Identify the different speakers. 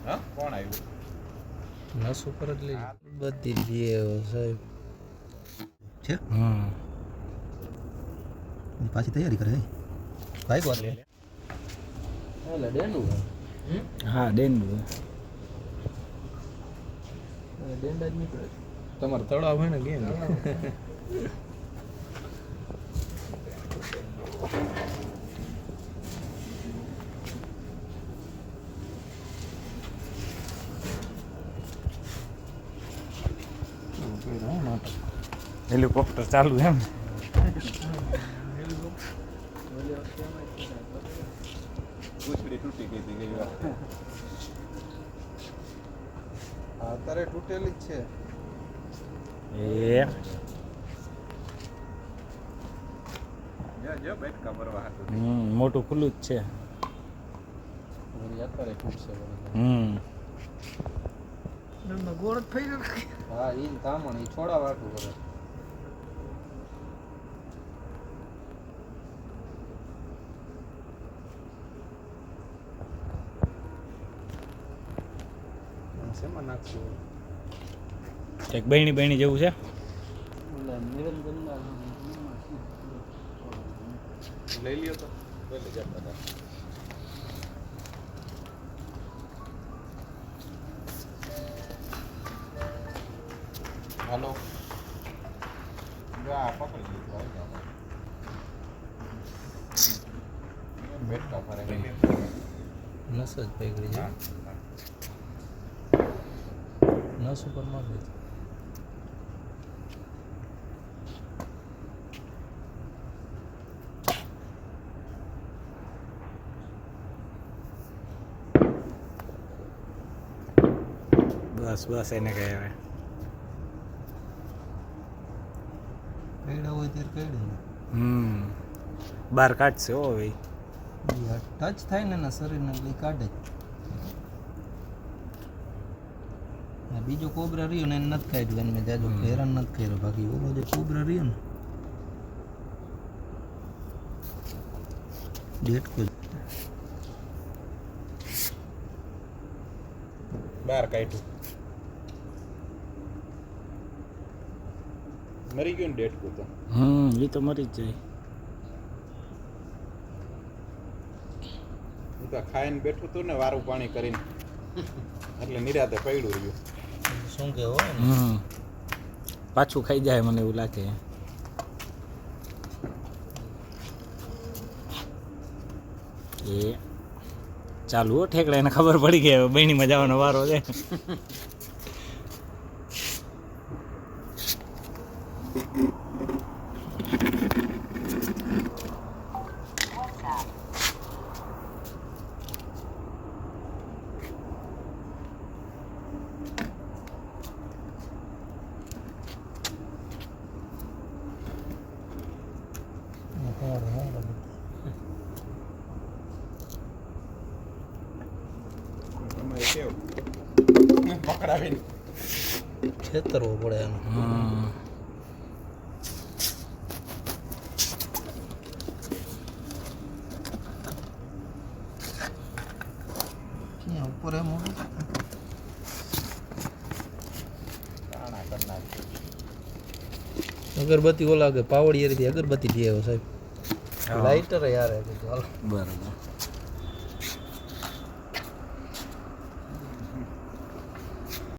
Speaker 1: હા કોણ આવ્યું
Speaker 2: નસ ઉપર જ લઈ બધી જે સાહેબ
Speaker 3: છે પાછી તૈયારી કરે ભાઈ કોણ લે
Speaker 2: એટલે ડેંડું
Speaker 1: હા ડેન્ડું
Speaker 2: ડેંડા જ નીકળે
Speaker 1: તમારે તળાવ હોય ને કેમ હેલિકોપ્ટર ચાલુ એમ પૂછડી તૂટી ગઈ હતી ગઈ વાર અત્યારે તૂટેલી જ છે મોટું ખુલ્લું જ છે
Speaker 2: અત્યારે ખૂટશે
Speaker 3: ગોળ જ થઈ
Speaker 2: હા એ તામણ એ છોડા વાટું કરે
Speaker 1: શેમાં નાખશું એક બહેણી બહેણી જેવું છે લઈ લ્યો તો લઈ લે બધા હાલો આ પકડી લીધું બેઠા ફરે
Speaker 2: નસ જ પકડી જાય નસ ઉપર માર દે
Speaker 1: બસ બસ એને કહે હવે
Speaker 3: કઈડા હોય ત્યારે કઈડે
Speaker 1: બહાર કાઢશે હો ભાઈ
Speaker 3: ટચ થાય ને એના શરીરને એટલે કાઢે જ બીજો કોબરા રહ્યો ને એને નથી કાઢ્યું એને મેં જાજો હેરાન નથી કર્યો બાકી ઓલો જે કોબરા રહ્યો ને ડેટકો
Speaker 1: બહાર કાઢ્યું મરી ગયું ને ડેટકું તો એ તો મરી જ જાય હું તો ખાઈને બેઠું હતું ને વારું પાણી કરીને એટલે નિરાતે પડ્યું રહ્યું
Speaker 2: શું કેવો
Speaker 1: પાછું ખાઈ જાય મને એવું લાગે એ ચાલુ હો ઠેકડા એને ખબર પડી ગઈ હવે બહેણીમાં જવાનો વારો છે પકડાવીને
Speaker 2: છેતરવો પડે એનો
Speaker 3: ઉપર એમ
Speaker 2: અગરબત્તી ઓલા કે પાવડિયાથી અગરબત્તી લઈ આવ્યો સાહેબ લાઇટર યાર
Speaker 1: બરાબર